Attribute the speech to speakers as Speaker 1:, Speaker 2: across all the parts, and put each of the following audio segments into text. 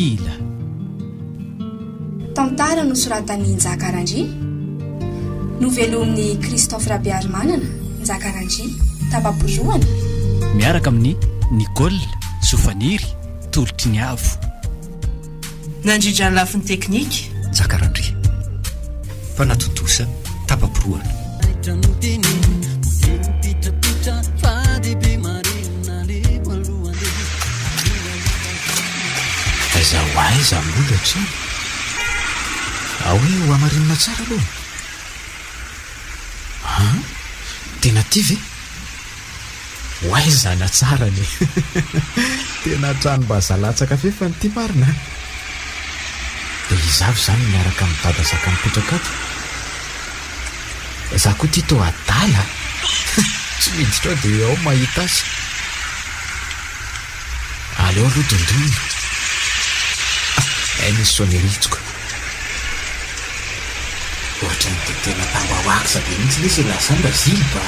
Speaker 1: hila.
Speaker 2: Tantara nosoratany Njakarandria, novelomin'ny Christophe Rabiarimanana, Njakarandria, Tapaporoana.
Speaker 1: Miaraka amin'ny Nicole Sofaniry, Tolotry ny Avo.
Speaker 3: Nandrindra ny lafiny teknika,
Speaker 4: Njakarandria. Mpanatotosa, Tapaporoana. Aiza ho aiza mbola trano. Hoe ho amarinina tsara aloha. Tena ty ve? Ho aizana tsara le. Tena trano mba zalatsaka fefa ny ty marina. Dia izavy zany miaraka amin'ny dada zaka mipetraka ato. Za koa ty to adala. Tsy miditra dia ao mahita azy. Aleo aloha dondonina. Nisy soneritsiko. Ohatra ny tena tambahoaka sabe mihitsy lesy lazamba zilba.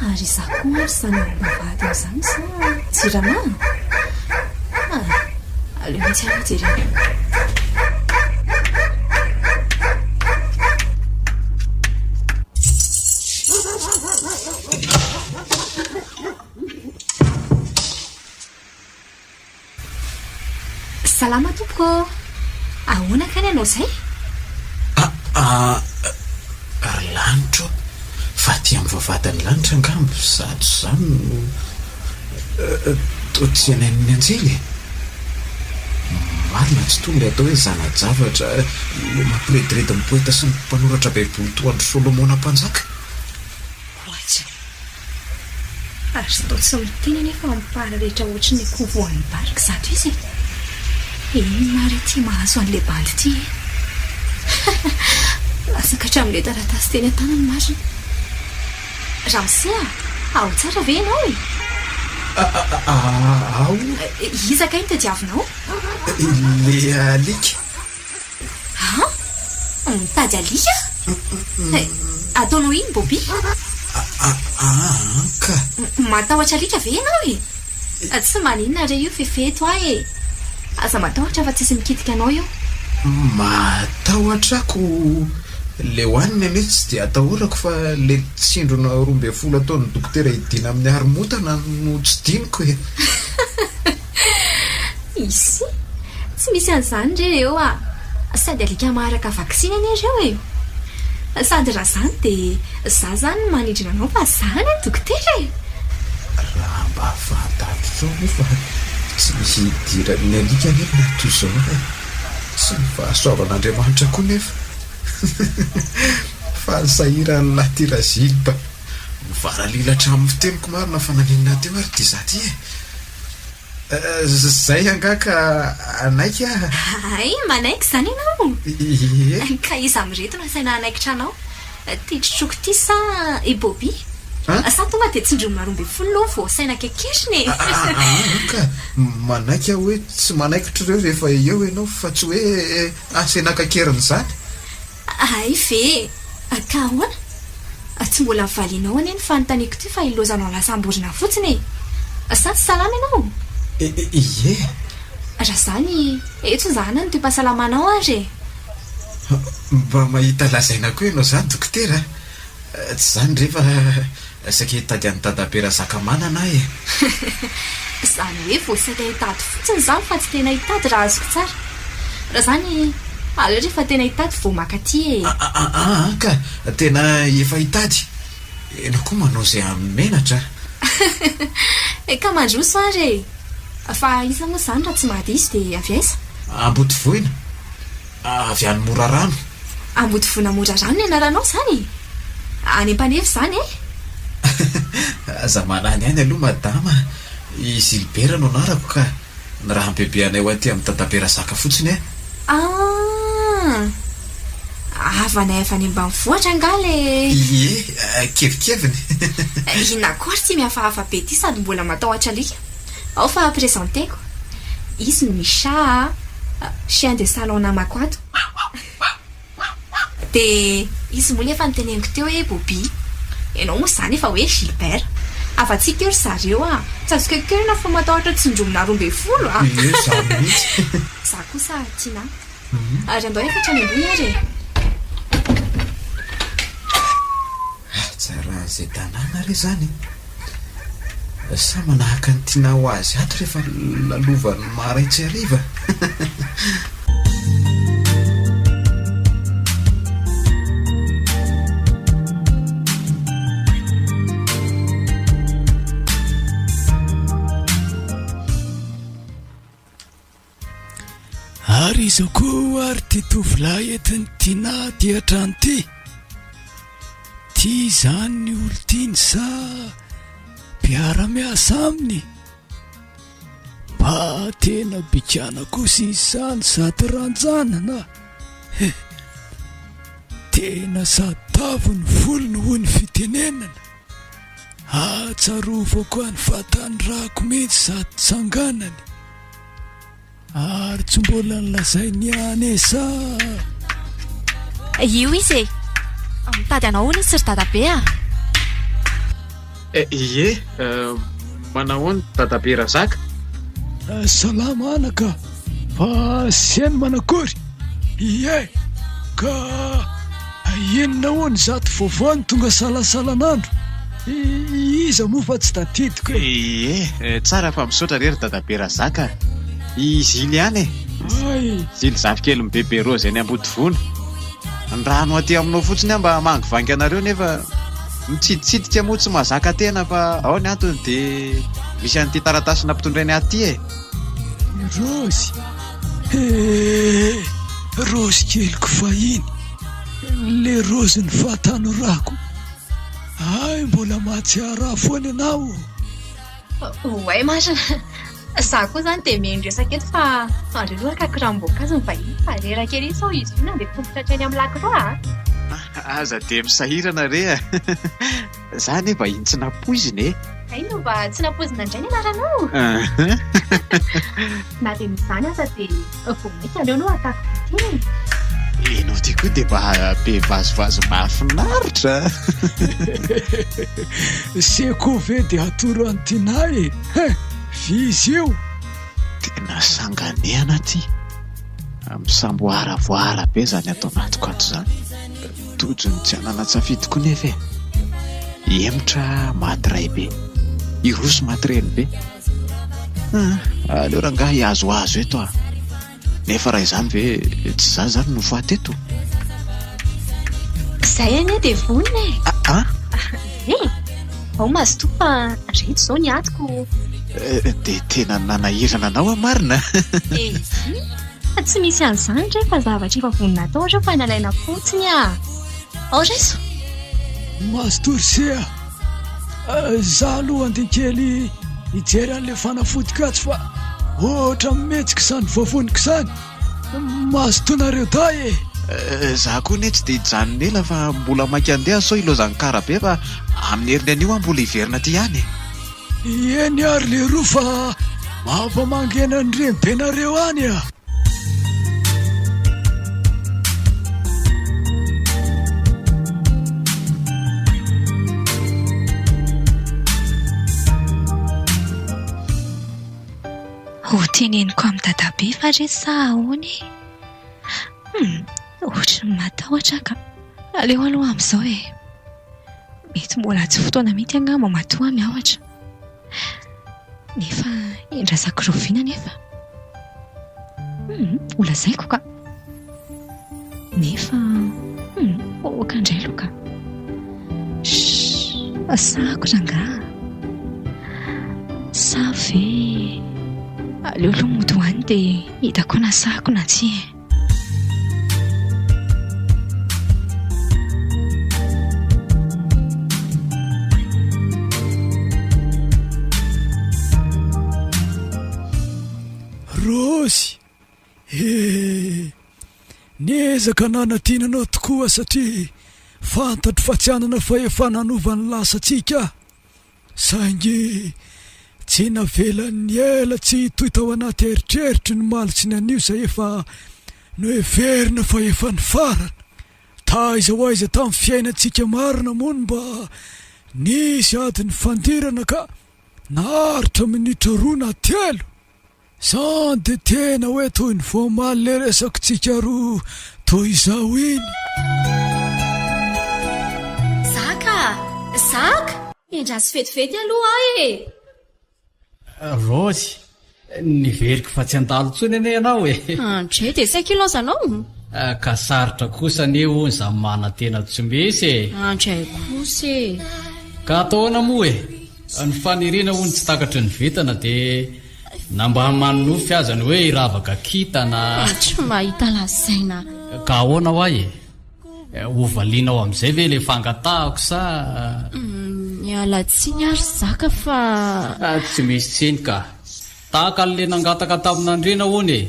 Speaker 5: Ary za koa ary sanambavady amin'izany sa jirama. Aleo mihitsy aloha jerena. Salama tompoko. Ahoana kany ianao izay?
Speaker 4: Lanitro. Fa ty amin'ny vavahadany lanitra angambo zato izany no totsy anain'ny anjely. Marina tsy tonga atao hoe zanajavatra mampirediredy amin'ny poeta sy ny mpanoratra baiboly toandro Solomona mpanjaka.
Speaker 5: Hoatsa. Ary sy tao tsy miteny nefa mipara rehetra ohatry ny kovoan'ny barika zato izy. Mary ty mahazo an'ilay bandy ty. Lasaka hatramin'ilay taratasy teny an-tanany marina. Ramosea, ao tsara ve ianao e?
Speaker 4: Ao.
Speaker 5: Iza kay ny tadiavinao?
Speaker 4: Le alika.
Speaker 5: Mitady alika? Ataonao iny Bobi?
Speaker 4: Ka.
Speaker 5: Matahotra alika ve ianao e? Tsy maninona re io fefeto ah e. Aza matahotra fa tsisy mikitika anao io.
Speaker 4: Matahotrako le hoaniny ane tsy dia atahorako fa le tsindrona 12 taon'ny dokotera hidina amin'ny harimotana no tsy diniko e.
Speaker 5: Isy tsy misy an'izany re eo a. Sady alika maharaka vaksiny ane ireo e. Sady raha zany dia za zany manindrina anao fa zany ny dokotera e.
Speaker 4: Raha mba fantatro zao fa tsy misy hidiran'ny alika nefa nato izao. Tsy fahasoavan'Andriamanitra koa nefa. Fa sahiran'ny latyrazilba mivaralilatra amin'ny fiteniko marina fa naninona teo ary ty za ty e. Zay angaka anaika.
Speaker 5: Ay, manaiky zany ianao. Ka iza mireto nasaina anaikitra anao. Ty trotroko ty sa i Bobi? Sa tonga dia tsindromina 12 vao saina kekesiny.
Speaker 4: Ka manaika hoe tsy manaikitra ireo rehefa eo ianao fa tsy hoe asena kakeriny zany.
Speaker 5: Ay ve, ka ahoana? Tsy mbola mivalianao ane ny fanontaniako ty fa ilozanao lasam-borona fotsiny e. Sa tsy salama ianao?
Speaker 4: Ie.
Speaker 5: Raha zany, eto zana ny toe-pahasalamanao ary e.
Speaker 4: Mba mahita lazaina koa ianao zany dokotera. Tsy zany rehefa saika hitady any dadabera zakamanana e.
Speaker 5: Zany hoe vao saika hitady fotsiny zany fa tsy tena hitady raha azoko tsara. Raha zany, aleo rehefa tena hitady vao makaty e.
Speaker 4: Ka tena efa hitady. Enao koa manao izay amin'ny menatra.
Speaker 5: Ka mandroso ary e. Fa iza moa zany raha tsy mahadiso dia avy aiza?
Speaker 4: Ambody voina. Avy any Mora Rano.
Speaker 5: Ambody voina Mora Rano ny anaranao zany? Any Ampanefy zany e?
Speaker 4: Aza manany any aloha madama. I Gilbert no anarako ka ny raha bebe anay ho aty amin'ny dadabera zaka fotsiny e.
Speaker 5: Avanay avy any ambanivohitra angale.
Speaker 4: Ie, kevikeviny.
Speaker 5: Inona koa ary tsy mihafahafa be ty sady mbola matahotra alika. Ao fa presenteko. Izy no Micha, chien de salon namako ato. Dia izy moa efa niteneniko teo hoe Bobi. Ianao moa zany efa hoe Gilbert. afa-tsika eo ry zareo tsazokekely fa matahotra tsindromona 12
Speaker 4: za mihitsy
Speaker 5: za kosa tiana ary andao efa trany ambony ary
Speaker 4: tsara zay tanàna re zany sa manahaka ny tiana ho azy ato rehefa lalovany maraitsy ariva
Speaker 1: ary izao koa ary ty tovolahy entiny tiana ty atrano ty tia zany ny olo tiany sa mpiara-miasa aminy mba tena bikana kosa izy zany sady ranjanana tena sady tavo ny volony ho ny fitenenana atsarofako any fatany rako mihitsy sady tsanganany ary tsy mbola nylazay ny any sa
Speaker 5: io izy mitady anao ony izy ry dadabe
Speaker 6: ie manao ny dadabe razaka
Speaker 1: salama anaka fa siany manakory ie ka inona hoany zato voavoany tonga salasalanandro iza moa fa tsy tatidiko
Speaker 6: ie tsara fa misaotra rery dadabe razaka izy ily any zily zafikely mibebe roa zay ny ambody vona ny rano aty aminao fotsiny mba mangivangy anareo nefa mitsiditsidika moa tsy mahazaka tena fa ao ny antony dia misy an'ity taratasina mpitondrainy aty
Speaker 1: rozy rozy keliko fahiny le rozy ny fahatanorako ay mbola mahatsiara foany anao
Speaker 5: oay marina za koa zany dia miendresaka eto fa andreloha kakirahamboankazy ny vahiny fa rerakely izy ao izy io na dia tompotra any amin'ny lakiroa
Speaker 6: aza dia misahirana re za nefa iny tsy napoiziny
Speaker 5: ay no mba tsy napoizina indray ny anaranao na dia mizany aza dia vomety aleo no atako teny
Speaker 6: enao ty koa dia mba be vazovazo mahafinaritra
Speaker 1: sekove dia atoro antinay vizy io
Speaker 6: tena sanganehana ty misamboaravoara be zany atao anatiko ato zany tojony tsy anana tsafidiko nefa emotra matiray be iroso matireny be aleo rangaha hiazoazo eto nefa raha izany ve tsy za zany no faty eto
Speaker 5: zay any dia vonina ao mazoto fa reto zao ny atiko
Speaker 6: dia tena nanahirana anao marina
Speaker 5: tsy misy an'izany ndray fa zavatra efa vonina atao ohatra fa nalaina fotsiny ao reso
Speaker 1: mastorsea za aloha andinkely hijery an'le fanafodikatsy fa ohatra mihetsika izany vavoniko izany mazotonareo day
Speaker 6: za koa ne tsy dia hijanona ela fa mbola mainka andeha sao ilozany karabe fa amin'ny heriny anio mbola hiverina ty ihany
Speaker 1: eny ary le roa fa mampamangena ny rembenareo any
Speaker 5: ho teneniko amin'ny dadabe fa reto sa ahoany ohatra ny matahotra ka aleo aloha amin'izao mety mbola tsy fotoana mety angamba matoa miahoatra nefa endrasako roviana nefa olazaiko ka nefa okandray aloha ka sako rangaha sa ve aleo aloha modoany dia hitako nasako na tsy
Speaker 1: rozy niezaka nanatiananao tokoa satria fantatro fa tsy anana fa efa nanovany lasatsika saingy tsy navelan'ny ela tsy toy tao anaty eritreritry ny malitsy ny anio zay efa no everina fa efa ny farana ta iza ho aiza tamin'ny fiainantsika marina mono mba nisy adiny fandirana ka naharitra minitra 2 na 3 zany de tena hoe toy ny voamaly le resako tsika roa toy izao iny.
Speaker 5: Zaka endrasy fetifety aloha e.
Speaker 7: Rosy, niveriko fa tsy andalo tsony ane ianao e.
Speaker 5: Andre de saika ilazanao.
Speaker 7: Ka sarotra kosa ane hono za mana tena tsy misy e.
Speaker 5: Andray kosa e.
Speaker 7: Ka ataona moa e, ny fanirina hono tsy takatry ny vitana de namba manofy azany hoe iravaka kitana.
Speaker 5: Tsy mahita lazaina.
Speaker 7: Ka ahoana ho ahy e, hovalinao am'izay ve le fangatahako sa
Speaker 5: Mialatsiny ary Zaka fa
Speaker 7: tsy misy tsiny ka tahaka le nangataka tamin'andrena hono e.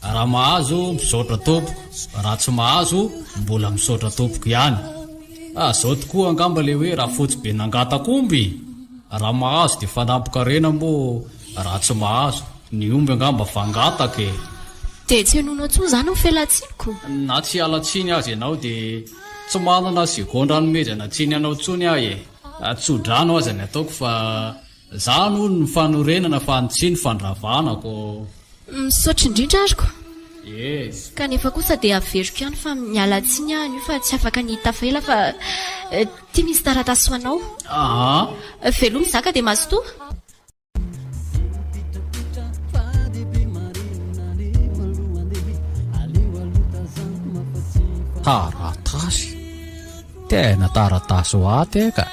Speaker 7: Raha mahazo misaotra tompoko, raha tsy mahazo mbola misaotra tompoko ihany. Zao tokoa angamba le hoe raha fotsy be nangataka omby, raha mahazo de fanampoka rena moa, raha tsy mahazo ny omby angamba fangataka e.
Speaker 5: de tsy hanonao tsoa zany ny fialatsiniko.
Speaker 7: Na tsy alatsiny azy ianao de tsy manana sekondranomezana tsiny anao tsony ahy e. Tsodrano azy ny ataoko fa zany hono ny fanorenana fa ny tsy ny fandravanako.
Speaker 5: Misaotra indrindra ariko.
Speaker 7: Yes.
Speaker 5: Kanefa kosa de averiko ihany fa mialatsiny ihany fa tsy afaka nihita faela fa tia misy taratasy ho anao. Velomy Zaka de mazotoa.
Speaker 4: Taratasy, tena taratasy ho aty ka.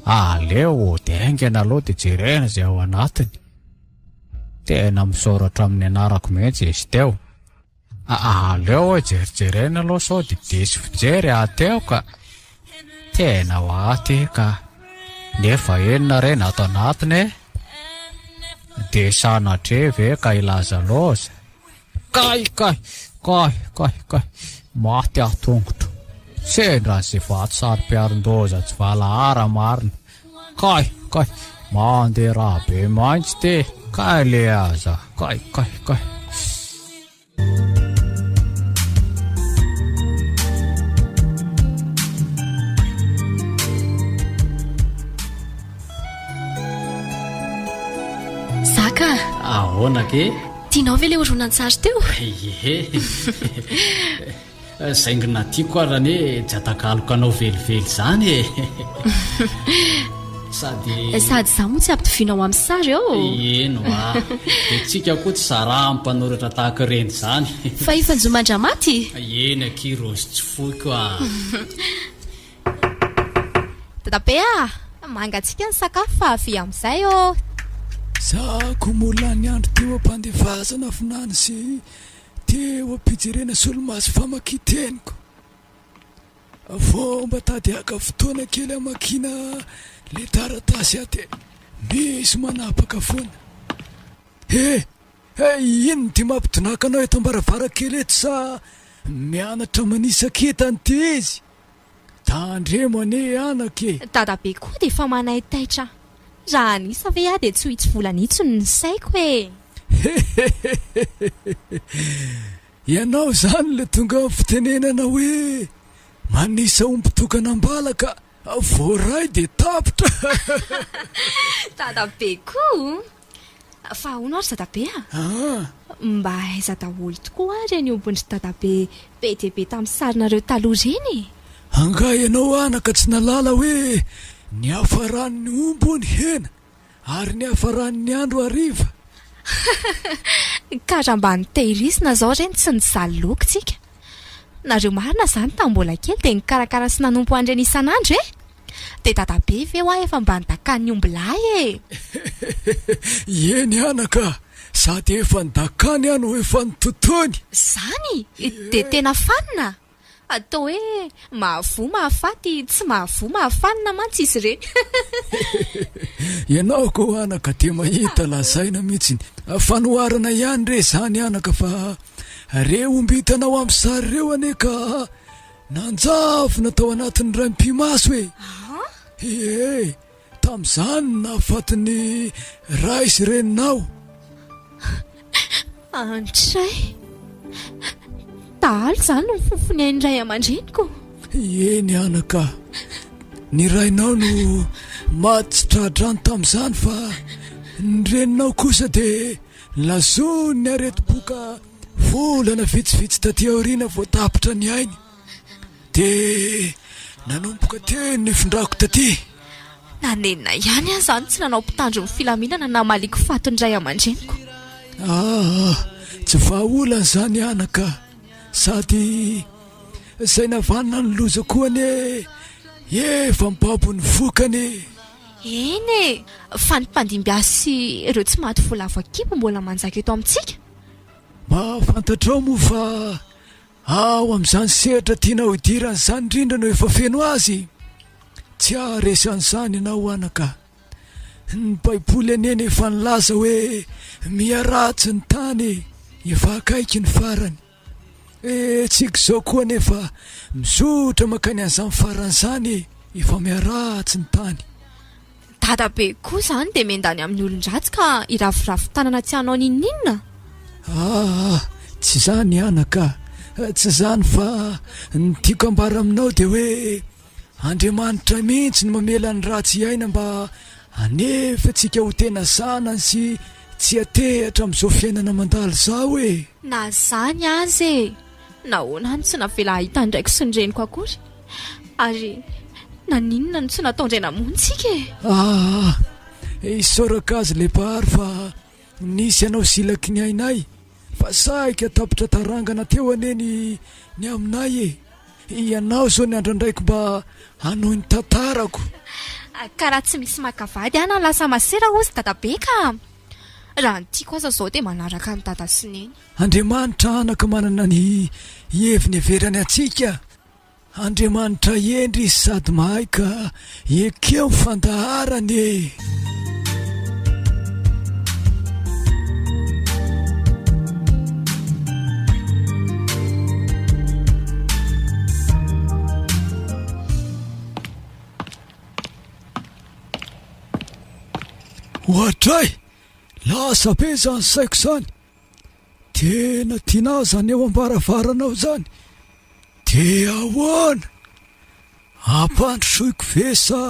Speaker 4: Aleo de aingana aloha de jerena zay ao anatiny. Tena misoratra amin'ny anarako mihitsy izy teo. Aleo jerijerena aloha sao de desy fijery ateo ka. Tena ho aty ka. Nefa enina rena ato anatiny e. De sanatre ve ka ilaza loza. Kai. Maty aho tongotro. Sendra se vato sary-piaron-doza tsy valahara marina. Kai. Mandeha raha be maintsy te. Kai le aza. Kai.
Speaker 5: Zaka.
Speaker 7: Ahoana ke?
Speaker 5: Tianao ve le horonan-tsary teo?
Speaker 7: Saingina tiako arany tsy atakaloka anao velively zany e. Sady
Speaker 5: za moa tsy ampitovinao amin'ny sary ao.
Speaker 7: Eno de tsika koa tsy sara mpanoratra tahaka reny zany.
Speaker 5: Fa ifanjomandra-maty.
Speaker 7: Eny aky Rosy tsy foiko
Speaker 8: Dadabe mangatsika ny sakafo fa avy amin'izay ô.
Speaker 1: Zako molany andro teo ampandevazana finany sy teo ampijerena solomaso famakiteniko. Fomba tady aka fotoana kely amakina le taratasy aty misy manapaka foana. Ino ty mampitonaka anao eto ambaravarakely eto sa mianatra manisakitany ty izy? Tandremo ane anake.
Speaker 8: Dadabe koa de fa manaitaitra. Raha nisa ve de tsy hoitsy volanitsony ny saiko e.
Speaker 1: Ianao zany le tonga amin'ny fitenenana hoe manisa ompitokana ambalaka voaray de tapitra.
Speaker 8: Dadabe koa. Fa ahoana ary Dadabe mba aiza daholo tokoa ary ny ombon'ny Dadabe be de be tamin'ny sarinareo taloha reny.
Speaker 1: Anga ianao anaka tsy nalala hoe ny hafaran'ny ombony hena ary ny hafaran'ny andro hariva.
Speaker 8: Ka raha mba nitehirizina zao reny tsy nizaly loko tsika. Nareo marina zany tambola kely de nikarakara sy nanompo andreny isan'andro e. De Dadabe ve hoa efa mba nidakan'ny ombilay e.
Speaker 1: Eny anaka, sady efa nidakany ano efa nitotony.
Speaker 8: Zany de tena fanina. Atao hoe mahavoa mahafaty tsy mahavoa mahafanina mantsy izy re.
Speaker 1: Ianao koa anaka de mahita lazaina mihitsy fanoharana ihany re zany anaka fa re ombitanao amin'ny sary reo ane ka nanjavona tao anatin'ny raim-pimaso e. Tam'izany nahafatin'ny ray sy reninao.
Speaker 8: Andray dahalo zany ny fofony indray aman-dreniko.
Speaker 1: Eny anaka, ny rainao no maty tsy tradrano tamin'izany fa ny reninao kosa dia lazony ny areti-boka volana vitsivitsy taty aoriana vao tapitra ny ainy dia nanomboka teny ny findrako taty.
Speaker 8: Nanenina ihany aho zany tsy nanao mpitandro ny filaminana na maliko fatondray aman-dreniko.
Speaker 1: Tsy vahaolana zany anaka sady zay navanina ny loza koa ane efa mibabo ny vokany.
Speaker 8: Eny e, fa ny mpandimbiasy ireo tsy maty volavo akipo mbola manjaka eto amintsika.
Speaker 1: Mahafantatrao moa fa ao amin'izany sehatra tiana hoidirana izany indrindra no efa feno azy. Tsy aresy an'izany ianao anaka. Ny baiboly aneny efa nilaza hoe miaratsy ny tany efa akaiky ny farany. Tsika izao koa nefa mizotra makany an'izany faran'izany efa miaratsy ny tany.
Speaker 8: Dadabe koa zany dia mendany amin'ny olon-dratsy ka iravoravo tanana tsy hanao ninninna.
Speaker 1: Tsy zany anaka, tsy zany fa ny tiako ambara aminao dia hoe Andriamanitra mihitsy ny mamela ny ratsy iaina mba hanefa tsika ho tena zanany sy tsy hatehatra amin'izao fiainana mandalo zao e.
Speaker 8: Na zany azy e, nahoana ny tsy navela hahita ndraiky sy ny reniko akory, ary naninona ny tsy nataondraina montsika e.
Speaker 1: Isaoraka azy le pahary fa nisy ianao silaky ny ainay fa saika tapitra tarangana teo aneny ny aminay e. Ianao zao ny andrandraiky mba hanao ny tantarako.
Speaker 8: Karaha tsy misy makavady ana lasa masera ozy dadabe ka raha ny tiako aza zao dia manaraka ny dada sy neny.
Speaker 1: Andriamanitra anaka manana ny heviny everany atsika. Andriamanitra endry sady mahay ka ekeo fandaharany e. Ohatray, lasa be zany saiko zany. Tena tiana zany eo ambaravaranao zany. Dia ahoana? Ampandrosoiko ve sa?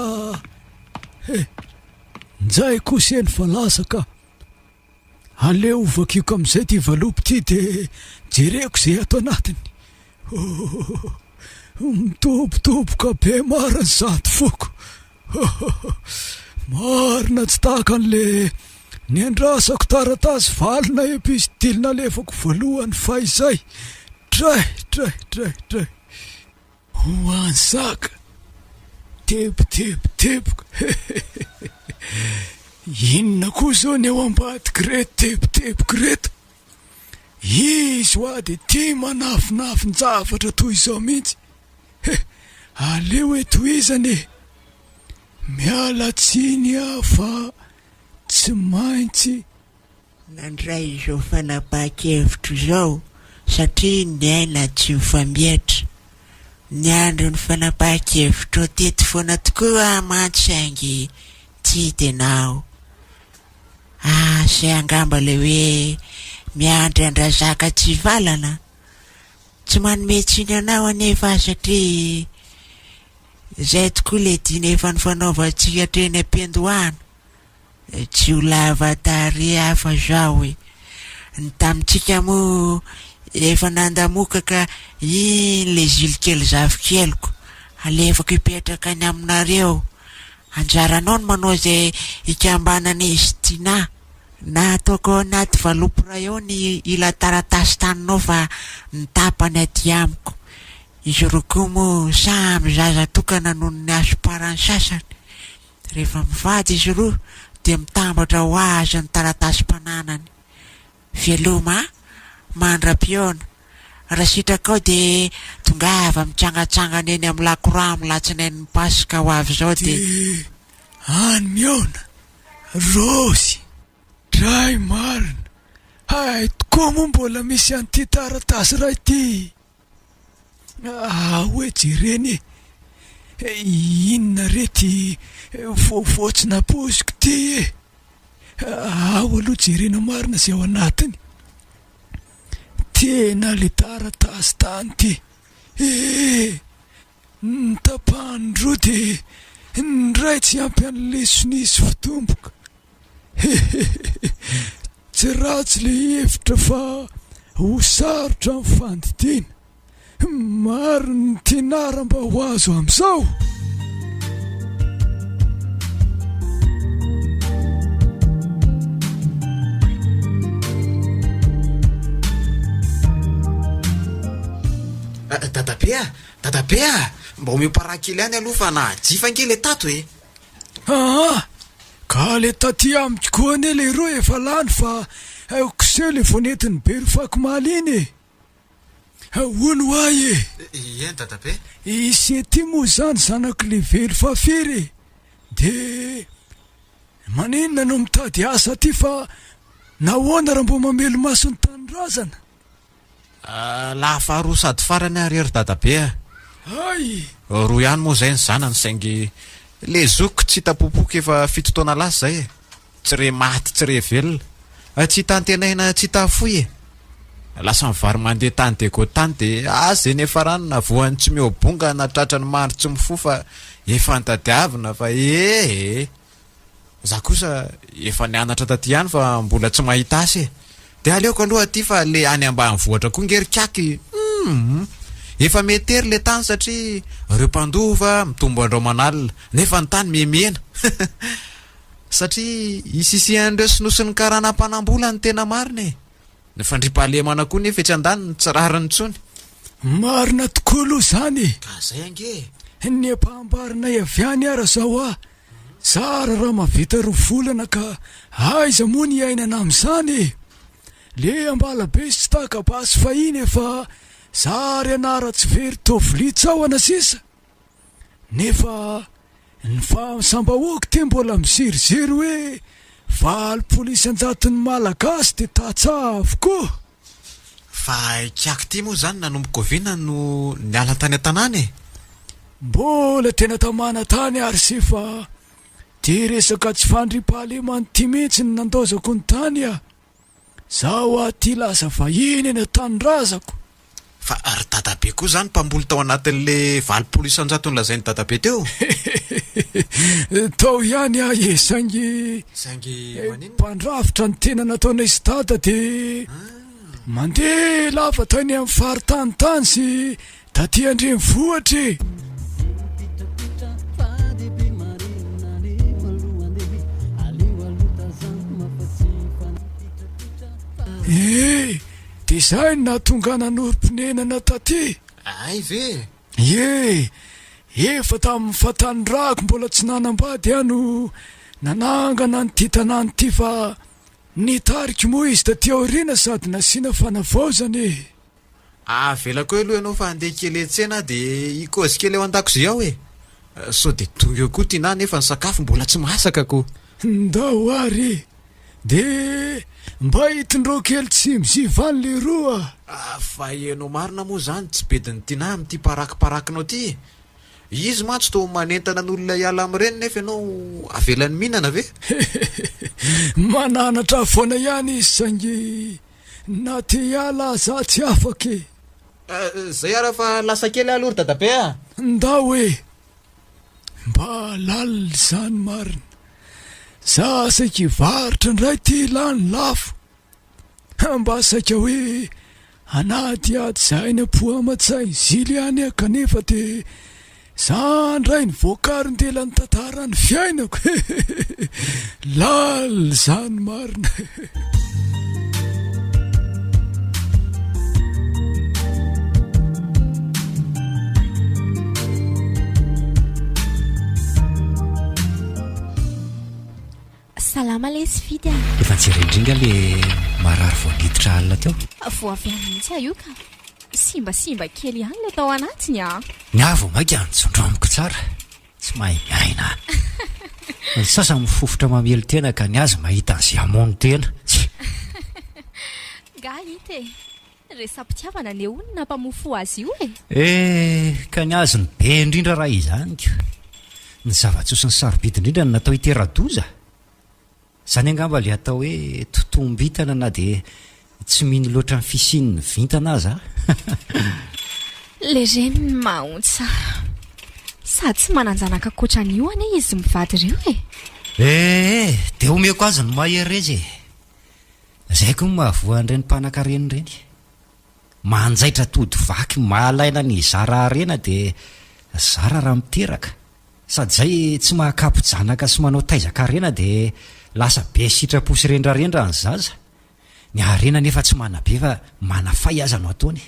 Speaker 1: Nzay koseny fa lasa ka. Aleo ovakiko amin'izay ty valopy ty dia jereko zay ato anatiny. Mitobotoboka be mariny sady foko. Marina tsy tahaka an'le niandrasako taratasy valina epistilina alefako voalohany fa izay. Tray. Hoany saka. Teboteboka. Inona koa zao ny eo ambadika reto teboteboka reto. Izy hoa dia tia manafinafy ny zavatra toy izao mihitsy. Aleo hoe tohizany e. Miala tsiny aho fa tsy maintsy
Speaker 9: nandray izao fanapahakevitro izao satria ny aina tsy mifamietra. Ny andro ny fanapahakevitro teto foana tokoa matsaingy tsy tenao. Say angamba le hoe miandry andrazaka tsy valana tsy manome tsiny anao anefa satria zay tokoa le dina efa ny fanaovantsika treny am-piandohana. Tsy ho lava tary hafa zao e. Ny tamintsika moa efa nandamoka ka iny le zilikely zavikeliko alefako hipetraka ny aminareo. Anjaranao no manao zay ikambanana izy tiana. Na ataoko anaty valopy rayon ny ila taratasy taninao fa ny tapany aty amiko. Izy roa koa moa samy zaza tokana noho ny asom-parany sasany. Rehefa mivady izy roa dia mitambatra ho azy ny taratasy-pananany. Veloma mandra-piona. Raha sitraka ao dia tongava mitsangatsangana eny amin'ny lakora milatsinain'ny pasika ho avy zao dia
Speaker 1: Miona, Rosy, Dray marina. Tokoa moa mbola misy an'ity taratasy ray ity. Hoe jereny e, inona rety voavoatsy napoziko ty e. Aloha jerena marina zay ao anatiny. Tena le taratasy tany ty. Ny tapahany roa dia Ndray tsy ampy an'lesonisy fitomboka. Tsy ratsy le hevitra fa ho sarotra amin'ny fandidiana. Maro ny tinara mba ho azo amin'izao.
Speaker 4: Dadabe mba omeo-parakely any aloha fa na jifange le tato e.
Speaker 1: Ka le taty amiko koa ane le ro efa lany fa kose le vonetiny bery fakomaly iny e. Hono ahy e.
Speaker 4: Ien dadabe?
Speaker 1: Isy ety moa zany zanako le very fafiry. De maninona no mitady asa ty fa nahoana raha mbo mamelo maso ny tanindrazana?
Speaker 4: Lafa roa sady farany ariary dadabe a.
Speaker 1: Ay!
Speaker 4: Roa ihany moa zay ny zanany saingy le zoko tsy hitapopoka efa 7 taona lasa zay e. Tsy re maty tsy re velona. Tsy hitantenaina tsy hitafoy e. Lasa mivary mandeha tany de go tany de zay nefa ranona voany tsy miobonga na tratrany maro tsy mifofa efa nitadiavina fa za kosa efa nianatra taty ihany fa mbola tsy mahita asy e. De aleoko aloha ty fa le any ambanivohitra koa ngerikaky. Efa metery le tany satria reo mpandova mitombo andreo manalina nefa ny tany miemiena. Satria isisihan'ireo sinosiny karanam-panambola ny tena marina e. Ny fandripahalemana koa nefa etsy andaniny tsy rariny tsony.
Speaker 1: Marina tokoa aloha zany.
Speaker 4: Ka zay ange.
Speaker 1: Ny ampahambarinay avy any ara zao a. Tsara raha mavita roa volana ka aiza moa ny ainana amin'izany. Le ambala be sy taka-basy fahiny efa zary anara tsy very tovolitsahona sisa. Nefa ny fahasambahoaka ty mbola mizerizery hoe 800 malagasy de tatsa avokoa.
Speaker 4: Fa kiaky ty moa zany nanomboka oviana no niala tany an-tanàna e.
Speaker 1: Mbola tena tamana tany ary sy fa ty resaka tsy fandripahalemany ty mihitsy ny nandozako ny tany a. Zaho aty lasa vahiny eny tanindrazako.
Speaker 4: Fa ary dadabe koa zany mpamboly tao anatin'le 800 nolazainy dadabe teo.
Speaker 1: Tao ihany ahy e saingy mpandrafitra ny tena nataona izy dada de mandeha lava tany amin'ny faritany tany sy taty andrenivohitra. De zay nahatonga nanomponenana taty.
Speaker 4: Ay ve?
Speaker 1: Efa tamin'ny fatanyrako mbola tsy nanambady ano nanangana ny ty tanàny ty fa nitariky moa izy taty aoriana sady nasiana fanavaozany e.
Speaker 4: Vela koa aloha ianao fa andeha kely etsena de ikozy kely eo an-dakozia ao e. So de tonga eo koa ty na nefa ny sakafo mbola tsy masaka ko.
Speaker 1: Ndao ary de mba hitindreo kely tsy mizivany le roa.
Speaker 4: Fa ianao marina moa zany tsy bediny tina amin'ty parakiparakinao ty. Izy matso to manentana n'olona hiala amin'ireny nefa ianao avelany mihinana ve?
Speaker 1: Mananatra foana ihany izy saingy na te hiala za tsy afaky.
Speaker 4: Zay ara fa lasa kely alory dadabe a.
Speaker 1: Ndao e. Mba lalina zany marina. Za saika varitra ndray ty lany lafo. Mba saika hoe anaty ady zainy apo aman-tsay zily any kanefa de za ndray ny voakarin-dela ny tantarany fiainako. Lalina zany marina.
Speaker 8: Salama lesy fidy a.
Speaker 10: Efa njerendringa le marary voaniditra alina teo.
Speaker 8: Voavy any mihitsy io ka. Simbasimba kely ihany le tao anatiny a.
Speaker 10: Ny avo maika nitsondramiko tsara. Tsy mahay miaina. Ny sasany mifofotra mamelo tena ka ny azy mahita an'izay hamono tena.
Speaker 8: Ga hita e. Resam-pitiavana ne onona mpamofo azy io e.
Speaker 10: Ka ny azy ny be indrindra raha izany ko. Ny zava-tsosy ny sarobidy indrindra ny natao hitera-doza. Zany angamba le atao hoe totombitana na de tsy mino loatra ny fisin'ny vintana aza.
Speaker 8: Le reny mahontsa. sady tsy mananjanaka koatra an'io ane izy mivady ireo
Speaker 10: de omeko azy no mahery zay ko mahavoan'ireny mpanankareny reny manjaitra tody vaky mahalaina ny zara arena de zara raha miteraka sady zay tsy mahakapojanaka sy manao taizaka arena de lasa be sitraposy rendrarendra ny zaza ny arena nefa tsy manabe fa manafay aza no ataony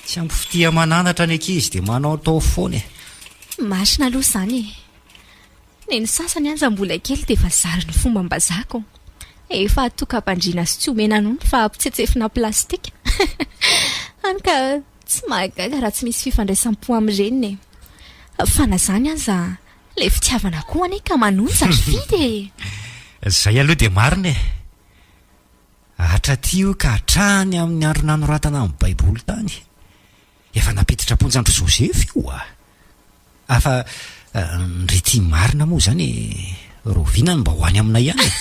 Speaker 10: tsy ampy fitia mananatra ny ankizy de manao tao foany
Speaker 8: marina aloha zany ny sasany anja mbola kely de fa zary ny fomba mbazako efa atoka-pandriana sy tsy omena nono fa ampitsetsefina plastika any ka tsy mahagaga raha tsy misy fifandraisam-po amin'ireny fa na zany aza le fitiavana koa ane ka manonja ry fidy
Speaker 10: zay aloha de marina hatratio ka hatrany amin'ny andro nanoratana amin'ny baiboly tany efa napetitra ponjandro Josefy io afa nrety marina moa zany rovinany mba hoany aminay ihany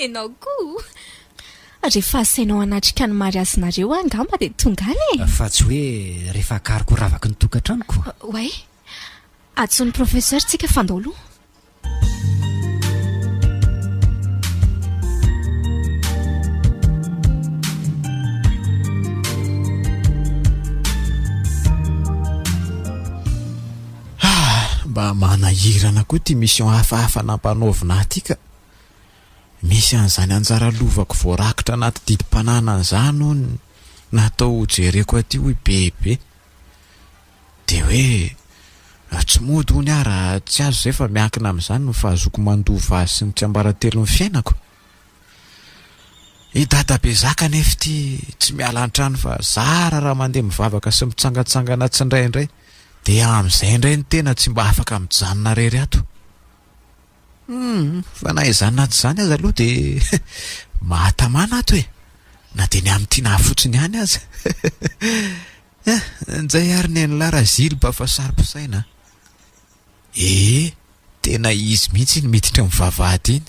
Speaker 8: enao koa rehefa asainao anatrika ny mariazinareo angamba de tonga any
Speaker 10: fa tsy hoe rehefa akariko ravaka ny tokantranoko
Speaker 8: way atsony professeur tsika fandao aloha
Speaker 6: mba manahirana koa ty mission hafahafa nampanaovina atyka misy an'izany anjara lovako voarakitra anaty didi-panana an'izany o natao jereko aty hoy bebe de hoe tsy mody hony raha tsy azo zay fa miankina amin'izany no fahazoko mandova azy sy ny tsy ambaratelo ny fiainako i dadabe zaka nefa ty tsy miala an-trano fa zara raha mandeha mivavaka sy mitsangatsangana tsy indraindray de amin'izay indray ny tena tsy mba afaka mijanona rery ato fa na izany aty zany aza aloha de mahatamana ato na de ny amin'ity nahafotsiny ihany aza nzay ary ny larazily mba fa sarom-pisaina tena izy mihitsy ny miditra mivavahady iny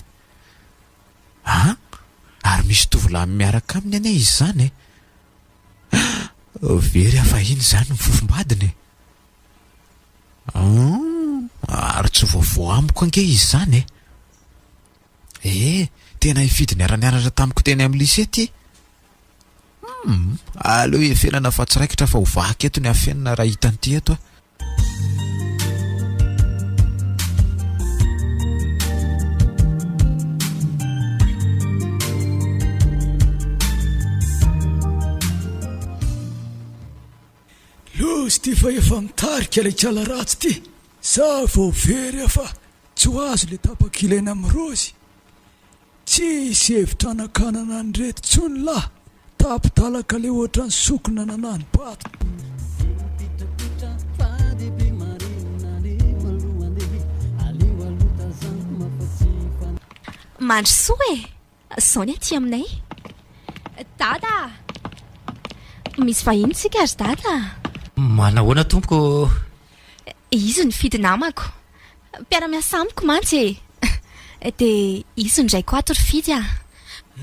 Speaker 6: ary misy tovolahy miaraka aminy ane izy zany very afahiny zany mifofombadiny ary tsy vaovao amiko ange izy zany tena hifidy ny ara-nianatra tamiko teny amin'ny lycée ty aleo efelana fa tsiraikitra fa hovaky eto ny afenina raha hitan'ity eto
Speaker 1: lozy ty fa efa mitarika ilay kala ratsy ty za vao very afa tsy ho azo le tapakilena amin'ny rozy tsisy hevitra anakanana ny reto tsony lahy tapitalaka le ohatra ny sokona nanany pato
Speaker 8: mandry soa zao ny aty aminay dada misy vahiny tsika ary dada
Speaker 10: manahoana tompoko
Speaker 8: izy ny fidy namako mpiara-miasa amiko mantsy de izy ndray ko ato ry fidy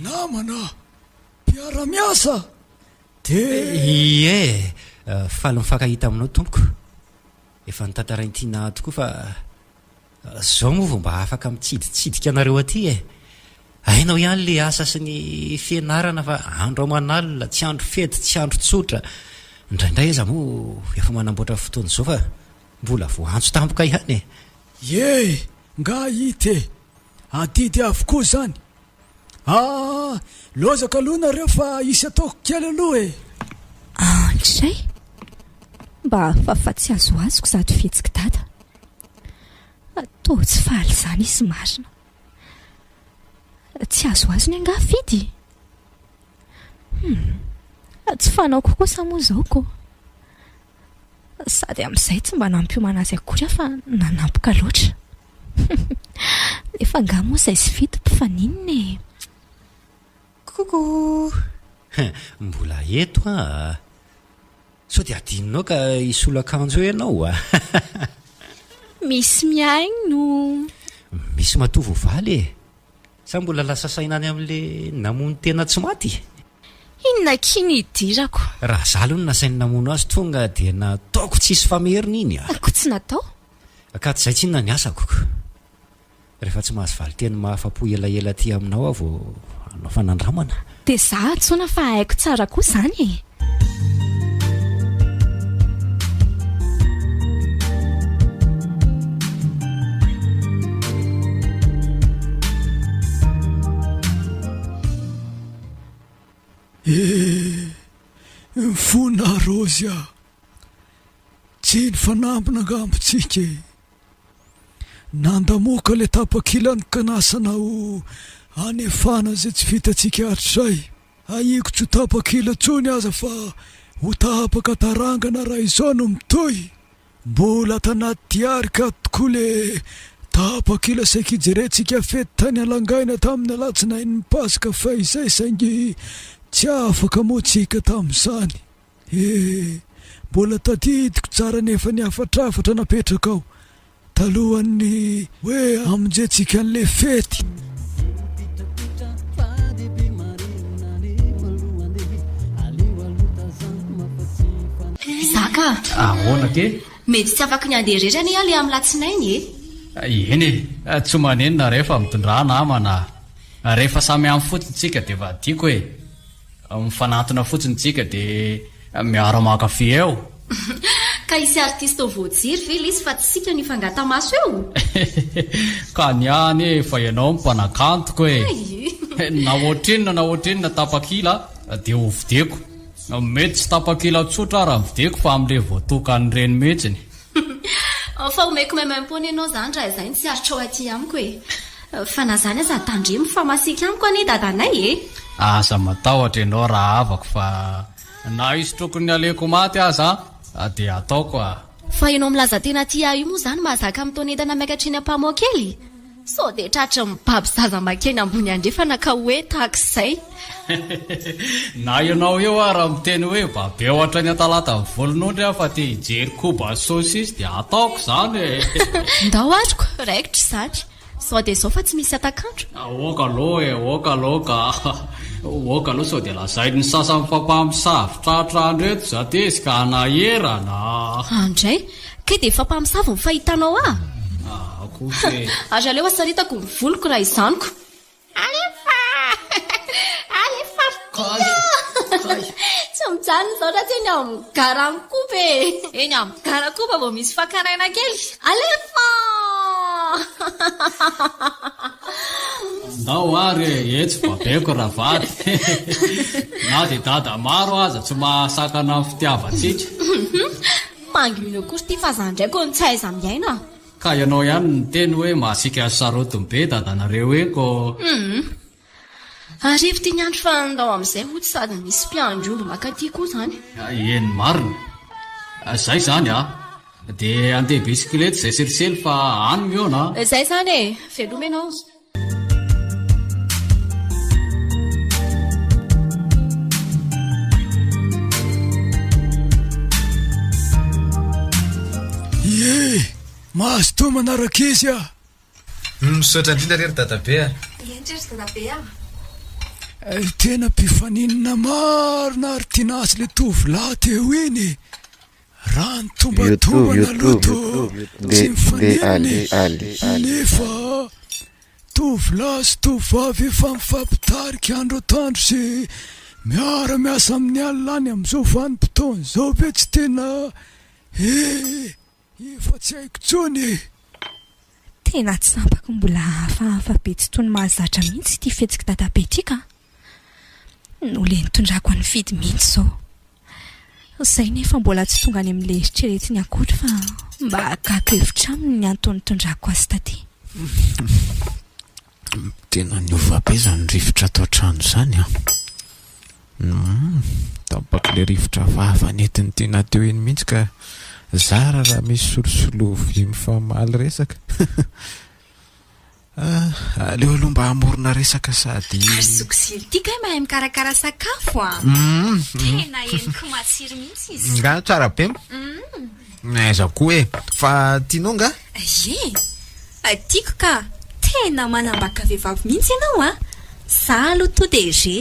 Speaker 1: namana mpiara-miasa
Speaker 10: de faly mifankahita aminao tompoko efa nitantaraintiana tokoa fa zao moa vo mba afaka mitsiditsidika anareo aty ainao ihany le asa sy ny fianarana fa andro amanalina tsy andro fety tsy andro tsotra indraindray iza moa efa manamboatra fotoana zao fa mbola vo antso tampoka ihany
Speaker 1: nga hity adidy avokoa zany lozaka aloha nareo fa isy ataoko kely aloha
Speaker 8: andray mba fafa-tsy azo azoko zato fihetsika dada atao tsy faly zany izy marina tsy azo azo ny anga fidy tsy fanao kokoa sa moa zao ko sady amin'izay tsy mba nampiomana azy akory fa nanampoka loatra efa nga moa zay sy fidy mpifanininy
Speaker 10: koko mbola eto sao de adinonao ka isolakanjo ianao
Speaker 8: misy miaigno
Speaker 10: misy matovo valy sa mbola lasa sainany amin'le namony tena tsy maty
Speaker 8: inona kiny idirako
Speaker 10: raha zalo ny nasainy namono azy tonga dia nataoko tsisy famerina iny
Speaker 8: ko tsy natao
Speaker 10: ka tsy zay tsy inona ny asakoko rehefa tsy mahazo valy teny mahafapo elaela ty aminao aho vao anao fanandramana
Speaker 8: dia za tsona fa haiko tsara koa izany
Speaker 1: Mifona Rozy a tsy ny fanampina angambontsika nandamoaka le tapakilany kanasanao anefana zay tsy vitantsika hatrizay aiko tsy ho tapakila tsony aza fa ho tapaka tarangana raha izao no mitoy mbola tanaty diarika tokoa le tapakila saika ijerentsika fety tany alangaina tamin'ny alatsinainy mipasika fa izay saingy tsy afaka moatsika tamin'izany mbola tadidiko tsara nefa ny afatrafatra napetraka ao talohan'ny hoe amonjetsika an'le fety
Speaker 5: Zaka
Speaker 7: ahoana ke
Speaker 5: mety tsy afaka ny andererany ale amin'ny latsinainy
Speaker 7: eny tsy manenina rehefa mitondra namana rehefa samy amin'ny fotsiny tsika dia vadiko mifanatona fotsiny tsika dia miara-makafi eo
Speaker 5: ka isy artiste voajiry ve izy fa tsika ny fangata-maso eo
Speaker 7: ka niany fa ianao mimpanakantoko na ohatrinona tapakila dia hovideko mety tsy tapakila tsotra raha mivideko fa amin'le voatokany reny mihitsiny
Speaker 5: fa omeko maimaim-pony ianao zany raha izay ny tsy aritrao aty amiko fa na zany aza tandremo fa masika amiko anie dadanay
Speaker 7: asa matahotra ianao raha avako fa na izy tokony aleko maty aza dia ataoko
Speaker 5: fa ianao milaza tena ty io moa zany mahazaka mitonentana miakatriny ampamoa kely so dia tratra mibaby zaza makeny ambony andrefana ka hoe takizay
Speaker 7: na ianao eo raha miteny hoe babe ohatra ny atalata ny volonondry aho fa tia hijery koba sosisy dia ataoko zany
Speaker 5: ndao atroko raikitra izany sao dia izao fa tsy misy atakandro
Speaker 7: oka aloha sao dia lazainy ny sasany fampamisavitra andreto za tezika anaherana
Speaker 5: andray ke dia fampamisavo ny fahitanao aza leo asaritako ny voloko raha izaniko tsy mijano zao raha tsy eny amin'ny garankopa eny amin'ny garankopa vao misy fakaraina kely alefa
Speaker 7: ndao ary etsy babeko raha vady na dia dada maro aza tsy mahasakana amin'ny fitiavantsika
Speaker 5: mangino kory ty fazandraiko ny tsy aiza miaina
Speaker 7: ka ianao ihany ny teny hoe mahasika sarotiny be dadanareo eko
Speaker 5: arivo ty ny andro fa ndao amin'izay ho tsy sady misy mpiandrombo makaty koa zany
Speaker 7: eny marina zay zany dia andeha bisikilety zay selisely fa any miona
Speaker 5: zay zany veloma ianao
Speaker 1: mahazo to manaraka izy
Speaker 4: misaotra indrindra rery dadabe
Speaker 1: tena mpifaninina marina ary tianazy le tovolahy teo iny raha ny tombatobana loto tsy mifanininy nefa tovolahy sy tovavy efa mifampitarika andro atandro sy miara-miasa amin'ny alilany amin'izao vanim-potoana zao be tsy tena efa tsy haiko tsony
Speaker 8: tena tsy sampako mbola hafahafa be tsy tony mahazatra mihitsy ty fetsika dadabe tika no le nitondrako any fidy mihitsy zao zay nefa mbola tsy tonga any amin'le eritreretiny akory fa mba akako hevitra aminy ny antony tondrako azy taty
Speaker 6: tena niovabe zany rivotra atao trano zany tapaka le rivotra vava netiny tena teo eny mihitsy ka zara raha misy solosolovy mifamaly resaka aleo aloha mba hamorona resaka sady
Speaker 8: sokosily tia kay mahay mikarakara sakafo tena eniko matsiro mihitsy izy
Speaker 6: nga tsara be aiza koa fa tianao nga
Speaker 8: tiako ka tena manambaka vehivavy mihitsy ianao
Speaker 5: Za aloha to de resy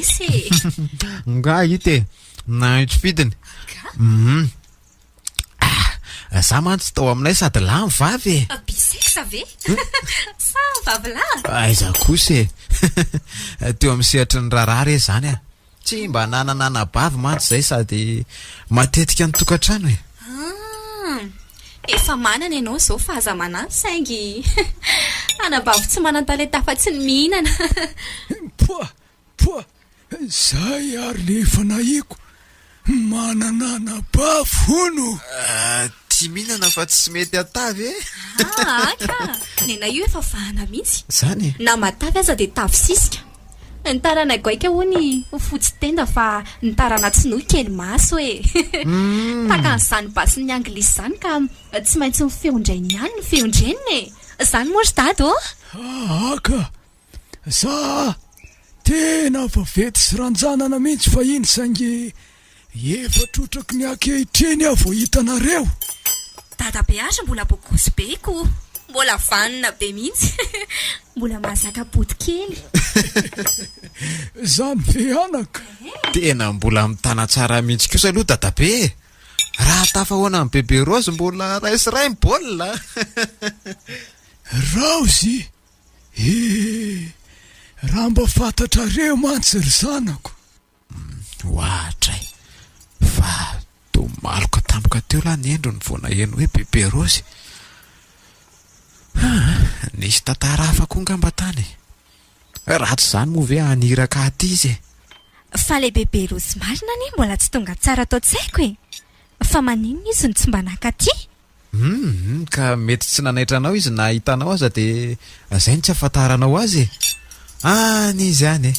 Speaker 6: nga ite naitro fidiny za mantsy tao aminay sady lahy mivavy
Speaker 5: bisexa ve sa vavolahy
Speaker 6: aiza kosa teo amin'ny sehatry ny raharaha re zany a tsy mba nananana bavy mantsy zay sady matetika ny tokantrano e
Speaker 5: efa manana ianao zao fahazamanazy saingy anabavy tsy manan-talenta afa-tsy ny mihinana
Speaker 1: poa zay ary le efa nahiko manana anabavy hono
Speaker 6: ty mihinana fa tsy mety atavy e
Speaker 5: aka nena io efa vahana mihitsy
Speaker 6: zany
Speaker 5: na matavy aza de tavy sisika ny tarana goaika hony ho fotsy tenda fa ny tarana tsinohy kely maso e takan'izany basy ny anglisy zany ka tsy maintsy ny feondrainy ihany ny feondreniny e zany moa ry dady
Speaker 1: aka za tena fa vety sy ranjanana mihitsy fa iny saingy efa trotrako ny ankehitreny aho vao hitanareo
Speaker 5: dadabe azy mbola bokosy be ko mbola vanina be mihitsy mbola mahazaka pody kely
Speaker 1: zany ve anaka
Speaker 6: tena mbola mitana tsara mihitsy kosa aloha dadabe raha tafahoana amin'ny bebe rose mbola raisiray mibaolina
Speaker 1: raozy raha mba fantatrareo mantsy ry zanako
Speaker 6: ohatray fa tomaloka tampoka teo lahy ny endro ny vona eno hoe bebe rosy nisy tantara hafa koa ngamba tany ratsy zany moa ve aniraka aty izy
Speaker 8: fa le bebe rosy marina ny mbola tsy tonga tsara tao tsaiko e fa maninona izy ny tsy mba nakaty
Speaker 6: ka mety tsy nanaitranao izy na hitanao aza de zay ny tsy afantaranao azy nizy any e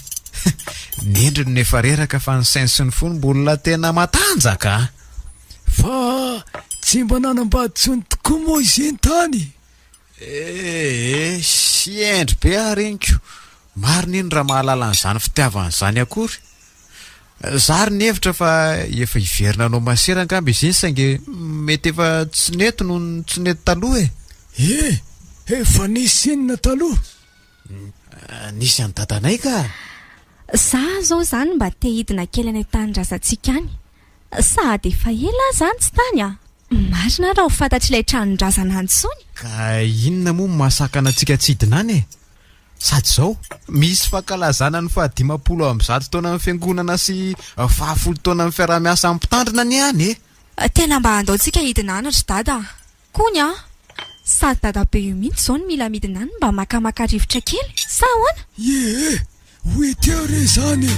Speaker 6: ny endriny nefa reraka fa ny sainy sy ny fony mbola tena matanjaka
Speaker 1: fa tsy mba nanambady tsony tokoa moa izy eny tany
Speaker 6: sy endry be areniko marina iny raha mahalala n'izany fitiavan'izany akory zary ny hevitra fa efa hiverina anao masera angamba izy iny saingy mety efa tsy nety no tsy nety taloha
Speaker 1: efa nisy inona taloha
Speaker 6: nisy any dadanay ka
Speaker 8: za zao zany mba te hidina kely any tanin-drazantsika any sady efa ela zany tsy tany marina raha ho fantatry ilay tranondrazana antsony
Speaker 6: ka inona moa masakana antsika tsy hidina any e sady zao misy fankalazana ny 50 amin'ny 100 taona amin'ny fiangonana sy 10 taona amin'ny fiaraha-miasa amin'ny mpitandrina ny any
Speaker 8: tena mba andaontsika hidina any ry dada kony sady dadabe io mihitsy zao ny mila midina any mba makamaka rivotra kely sa hoana
Speaker 1: hoeteo re zany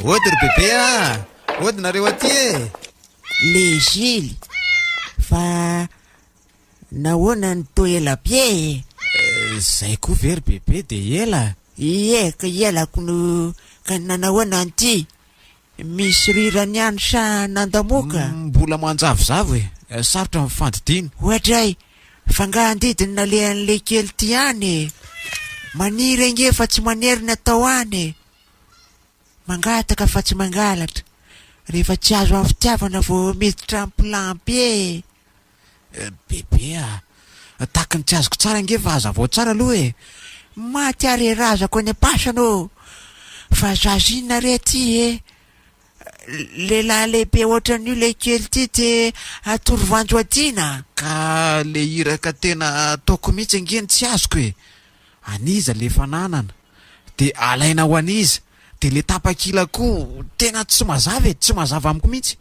Speaker 6: ody ry bebe ody nareo aty
Speaker 9: le zily fa nahoana ny to ela be
Speaker 6: zay koa very bebe de ela
Speaker 9: ka elako no ka nanahoana anty misy rirany any sa nandamoka
Speaker 6: mbola manjavozavo sarotra mifandidiny
Speaker 9: ohatray fa nga andidiny nalehan'le kely ty any maniry ange fa tsy manery ny atao any mangataka fa tsy mangalatra rehefa tsy azo amin'ny fitiavana vao miditra ampilampy
Speaker 6: bebe tahaka ny tsy azoko tsara nge fa aza vao tsara aloha
Speaker 9: maty are razako any ampasano fa zazo inona re ty lehilahy lehibe ohatran'io le kely ty te atorovanjo adina
Speaker 6: ka le iraka tena ataoko mihitsy angeny tsy azoko aniza le fananana de alaina ho aniza de le tapakila koa tena tsy mazava tsy mazava amiko mihitsy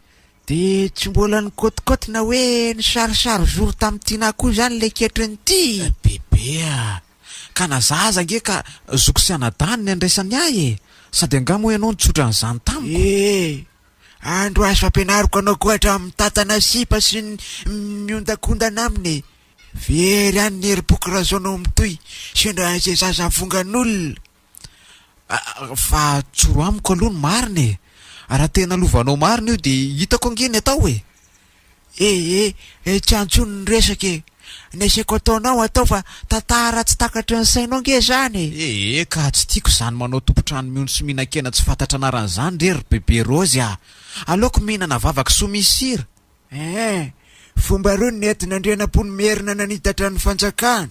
Speaker 9: de tsy mbola ny kotikoty na hoe ny sarisary zoro tamin'nytiana koa zany le ketriny ty
Speaker 6: bebe ka na zaza nge ka zoko sy anadany ny andraisany ahy sady angamo ianao nitsotra n'izany tamiko
Speaker 9: andro azo fampianariko anao koatra amin'ny tatana sipa sy ny miondakondana aminy very any ny heriboky razonao mitoy sendra zay zaza vongan'olona
Speaker 6: fa tsoro amiko aloha ny mariny raha tena lovanao marina io de hitako angeny atao
Speaker 9: tsy antsony ny resaka ny asaiko ataonao atao fa tantara tsy takatry ny sainao nge zany
Speaker 6: ka tsy tiako zany manao tompotrano mihony sy mihinan-kena tsy fantatra anaran'izany rery bebe Rozy aleoko mihinana vavaka so misy sira
Speaker 9: fomba roa ny entina andrenam-pony merina nanitatra ny fanjakana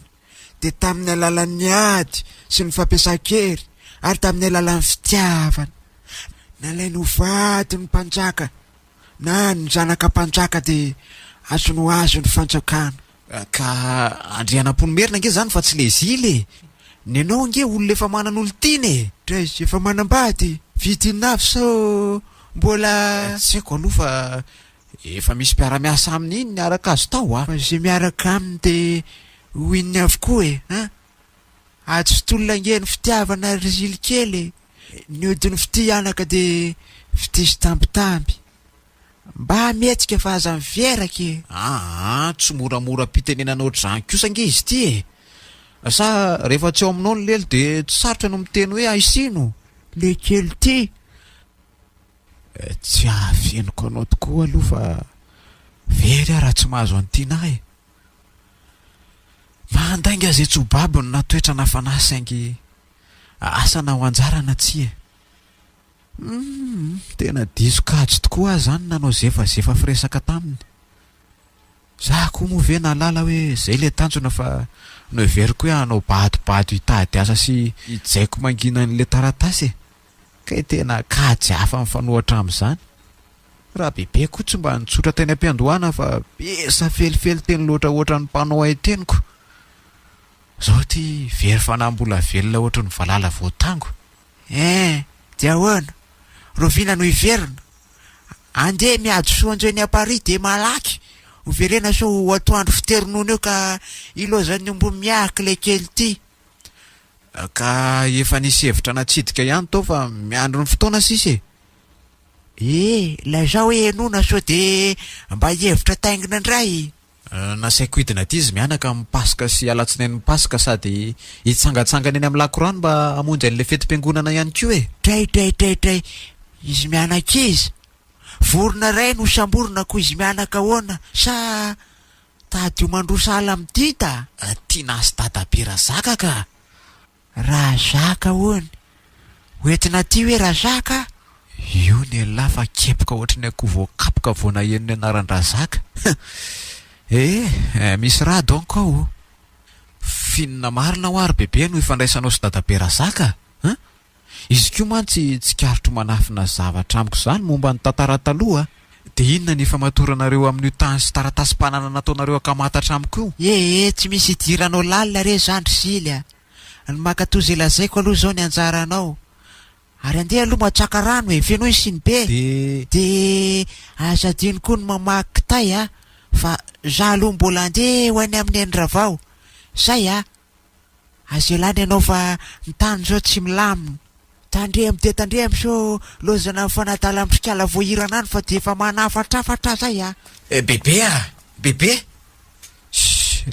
Speaker 9: de tamin'ny alalan'ny ady sy ny fampiasan-kery ary tamin'ny alalan'ny fitiavana nalainy ho vady ny mpanjaka na ny zanaka mpanjaka de azo ny fanjakana
Speaker 6: ka andrianam-pony merina nge zany fa tsy le zile ny anao nge olona efa manan'olo tiany
Speaker 9: dray efa manambady vidinavy sao mbola
Speaker 6: tsy haiko aloha fa efa misy mpiara-miasa aminy iny niaraka azo tao
Speaker 9: fa zay miaraka aminy de hoininy avokoa atsotolona nge ny fitiavana rizily kely ny odiny fity anaka de fity sy tambitamby mba metsika fa aza miveraky
Speaker 6: tsy moramora mpitenenana ohatr'izany kosa nge izy ty sa rehefa tsy ao aminao ny lelo de tsy sarotra no miteny hoe aisino
Speaker 9: le kely ty
Speaker 6: tsy ahavenoko anao tokoa aloha fa very raha tsy mahazo an'tiana mandainga azay tsy ho babiny natoetra nafanasy angy asana ho anjarana tsy tena diso kajo tokoa zany nanao zefazefa firesaka taminy za koa moa ve nalala hoe zay le tanjona fa no everiko hoe anao badobado hitady asa sy hijaiko mangina n'le taratasy ka tena kajy hafa mifanohatra am'izany raha bebe koa tsy mba nitsotra teny am-piandohana fa besa felifely teny loatra ohatra ny mpanao aiteniko zao ty very fanambola velona ohatra ny valala voatango
Speaker 9: de ahoana rovina no iverina andeha miady soanjeny apari de malaky overena so atoandro fiterinona eo ka ilozany ombo miaky le kely ty
Speaker 6: ka efa nisy hevitra natsidika ihany tao fa miandro ny fotoana sisy
Speaker 9: la zao hoe enona so de mba hevitra taingina indray
Speaker 6: nasaiko hidina ty izy mianaka mipasika sy alatsinainy mipasika sady hitsangatsangana eny amin'ny lakorano mba amonjy an'le fetim-piangonana ihany ko
Speaker 9: dray izy mianaka izy vorona ray no samborona ko izy mianaka hoana sa tady mandrosa ala amidita
Speaker 6: tiana sy dadabera zaka ka
Speaker 9: raha zaka hoany hoentina ty hoe raha zaka
Speaker 6: io ny lafa kepoka ohatrany ako voakapoka voana enony anaran-dra zaka misy raha donc ao finina marina ho ary bebe no ifandraisanao sy dadabera zaka izy ko mantsy tsy karotro manafina zavatra amiko zany momba ny tantara taloha de inona ny famatoranareo amin'io tany sy taratasy-panana nataonareo akamatatra amiko
Speaker 9: io tsy misy idiranao lalina re zandry zily ny makatozy lazaiko aloha zao ny anjaranao ary andeha aloha matsaka rano feno ny siny be de azadiny koa ny mamaky kitay fa za aloha mbola andeha ho any amin'ny endravao zay azelany ianao fa ny tany zao tsy milamina tandremo de tandremo so lozana fanatala mitrikala voahirana any fa de efa manafatrafatra zay
Speaker 6: bebe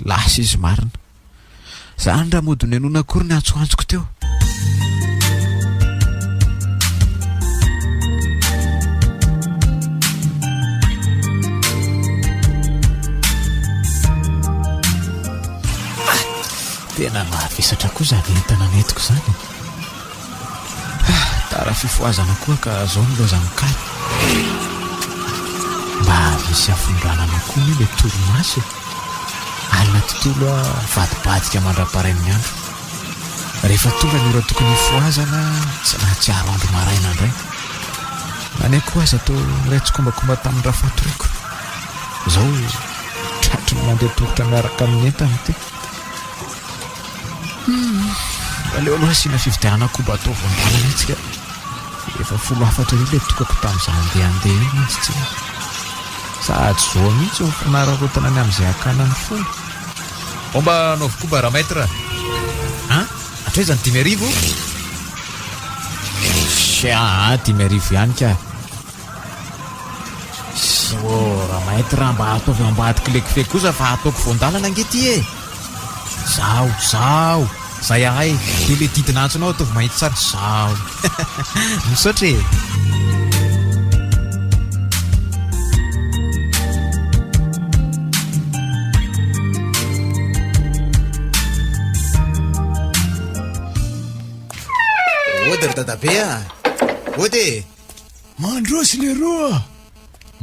Speaker 6: lasa izy marina zany raha modiny anona akory ny antsoantsoko teo tena mahavesatra koa zany entana netiko zany tara fifoazana koa ka zao ny lozamikay mba misy afondranana koa ny le toromasy alina tontolo vadibadika mandra-parain'ny andro rehefa tonga ny ora tokony hifoazana tsy nahatsiaro andro maraina indray any koa aza atao raitsykombakomba tamin'ny raha fatoriko zao tratry ny mandeha tongotra miaraka amin'ny entana ty aleo aloha asiana fividianana koba atao voandalana itsika efa 14 ry le tokako tamin'izay andeha iny izy tsy sady zao mihitsy mifanararotana ny amin'izay akana ny folo omba naovokoba raha maître atro hoe zany 10,000 10,000 ihany ka raha maître mba ataovy ambadiko lekifeky kosa fa ataoko voandalana angety zao zay ahay de le didina antsonao ataovy mahitsy tsara zao misaotra
Speaker 4: ody ry dadabe a ody
Speaker 1: mandrosy le roa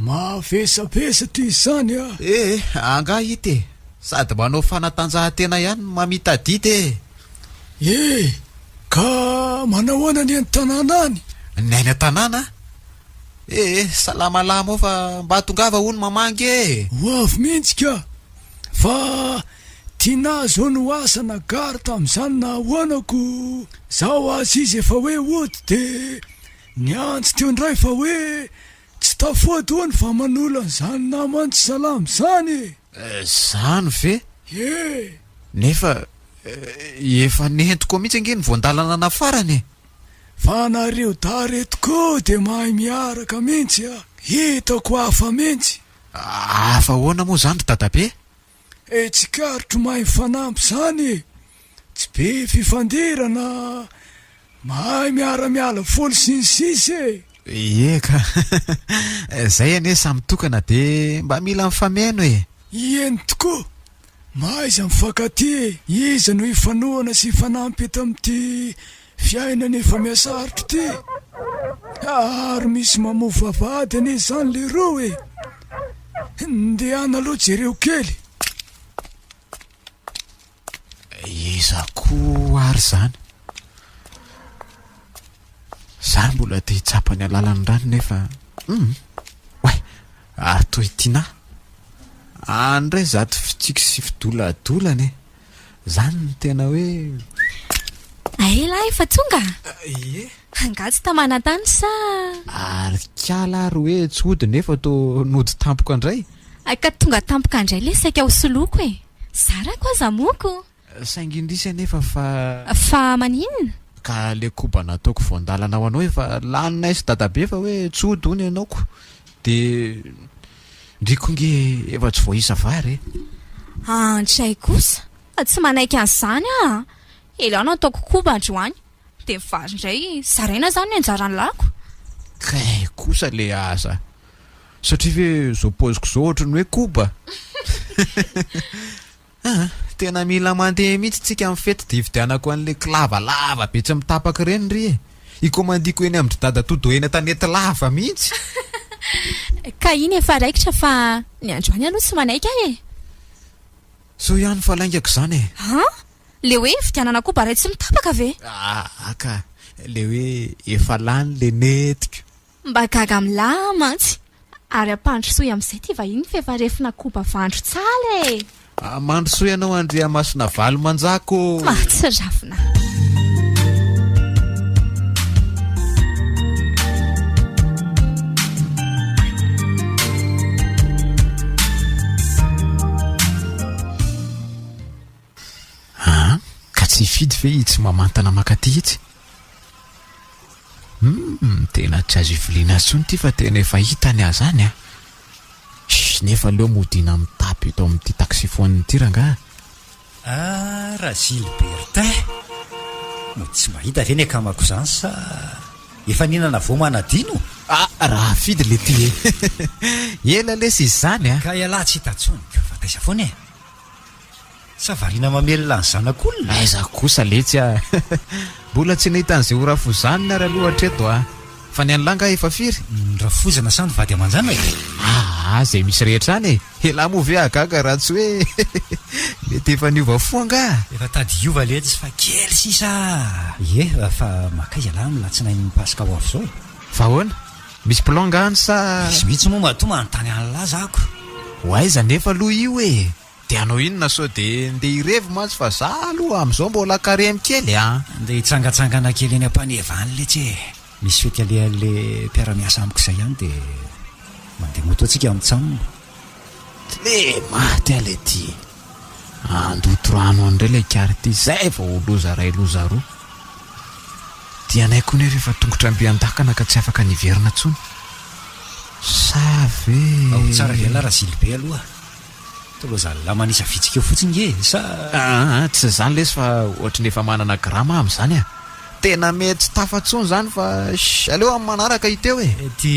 Speaker 1: mavesavesa ty izany a
Speaker 4: anga ity sady manao fanatanjahantena ihany mamitadity
Speaker 1: ka manahoana ny any tanàna any
Speaker 4: nainy tanàna salamalama ao fa mba tongava ony mamangy
Speaker 1: ho avy mihitsy ka fa tia zao no asa nagary tam'izany nahoanako zaho azy izy efa hoe ody de niantsy teo ndray fa hoe tsy tafody hoany fa manola zany namantsy salamy zany
Speaker 4: zany ve nefa efa nentiko mihitsy ange ny voandalana nafarany
Speaker 1: fa nareo daretiko de mahay miaraka mihitsy a hitako hafa mihitsy
Speaker 4: hafa hoana moa zany ry dadabe
Speaker 1: tsikaritro mahay mifanampy zany tsy be fifandirana mahay miara-miala folo sinisisy
Speaker 4: eka zay ane samy tokana de mba mila mifameno
Speaker 1: ieny tokoa maiza mifankaty iza no ifanoana sy ifanampy eto am'ty fiainana efa miasarotro ty ary misy mamovavady ane zany le roa ndehana aloha jereo kely
Speaker 4: iza ko ary zany zany mbola te hitsapany alalany rano nefa atoy itiana andray zato fitsiky sy fidoladolany zany ny tena hoe
Speaker 8: aela efa tonga angatsy tamanatany sa
Speaker 4: ary kala ary hoe tsy ody nefa to nody tampoka andray
Speaker 8: ka tonga tampoka andray le saika ho soloko zara ko aza moko
Speaker 4: saingindrisy nefa
Speaker 8: fa maninona
Speaker 4: ka le koba nataoko voandalana ho anao efa lanina isy dadabe fa hoe tsy ody ony anaoko de ndriko nge efa tsy voaisa vary
Speaker 8: andray kosa tsy manaiky an'izany elao nataoko koba androany de mivary indray zaraina zany ny anjarany lako
Speaker 4: kay kosa le asa satria ve zao poziko zao ohatrany hoe koba tena mila mandeha mihitsy tsika amin'ny fety de ividianako an'le kilavalava be tsy mitapaka reny ry ikomandiko eny amin'ny dada todo eny tanety lava mihitsy
Speaker 8: ka iny efa raikitra fa ny androany aloha tsy manaiky
Speaker 4: so ihany fa laingako zany
Speaker 8: le hoe fidianana koba ray tsy mitapaka ve
Speaker 4: aka le hoe efa lany le netika
Speaker 8: mba gaga milamantsy ary ampandrosoy am'izay ty vahiny fa efa refina koba vandro tsala
Speaker 4: mandrosoy ianao andrea masona valo manjako
Speaker 8: matsy rafina
Speaker 4: ka tsy fidy ve itsy mamantana makaty itsy tena tsy azo iviliana tsony ty fa tena efa hitany azany nefa leo modina mitapy eto amin'ity taxiphone ty ranga
Speaker 10: raha Gilbertin no tsy mahita ve ny akamako zany sa efa ninana vo manadino
Speaker 4: raha fidy le ty ela lesy izy zany
Speaker 10: ka ialahy tsy hitatsony fa taiza foana sa variana mamelona ny zanak'olona
Speaker 4: aiza kosa letsy mbola tsy nahita an'izay orafo zany ary aloha hatreto fa ny anylanga efa firy
Speaker 10: rafozana sany vady aman-jana
Speaker 4: zay misy rehetra any ela moa ve agaga raha tsy hoe mety efa niova foanga
Speaker 10: efa tadiova letsy fa kely sisa fa makaiza lahy milatsinainy mipasika ho avy zao
Speaker 4: fa hoana misy plonga any sa
Speaker 10: misy mihitsy moa matoa manontany anylahy zako
Speaker 4: hoaiza nefa aloha io de anao inona so de ndeha irevo mantsy fa za aloha am'izao mbola karemy kely
Speaker 10: ndeha hitsangatsangana kely eny ampanevany letsy misy fety alehan'le mpiara-miasa amiko izay ihany de mandeha moto atsika amintsanona
Speaker 4: le maty ale ty andoto rano andray le kary ty zay fa ho loza ray loza roa dia anay koa nefa efa tongotra ambiandakana ka tsy afaka niverina tsony savy
Speaker 10: ao tsara vela raha Gilbe aloha toloha zala manisa vitsika eo fotsiny e sa
Speaker 4: tsy zany lesy fa ohatrany efa manana grama am'izany tena mety tsy tafatsony zany fa aleo amin'ny manaraka hiteo
Speaker 10: ty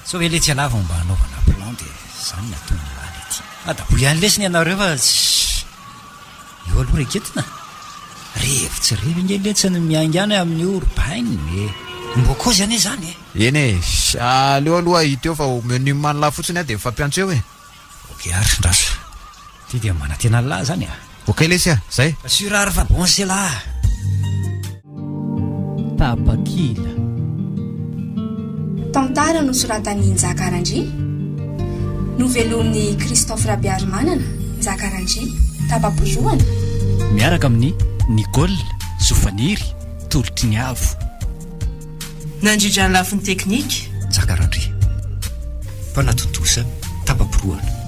Speaker 10: so hoe le tsy alava mba hanaovana plan de zany natony lany ty adaboy ihany lesiny ianareo fa io aloha reketina rivotsy revy letsany miaingany amin'ny orbaine mbo koa zany e zany
Speaker 4: eny e aleo aloha hita eo fa menu manla fotsiny dia fampiantso eo e
Speaker 10: ok ary ndraso ty dia mana tena lahy zany a
Speaker 4: ok lesy a zay
Speaker 10: surary fa bon c'est là
Speaker 11: Tapakila
Speaker 2: tantara nosoratan'ny Njakarandry novelomin'ny Christophe Rabiarimanana Njakarandry tapabozoana
Speaker 11: miaraka amin'ny Nicole Sofaniry Tolotry ny avo
Speaker 3: nandrindra ny lafiny teknika
Speaker 10: Njakarandry mpanatotosa tapaporoana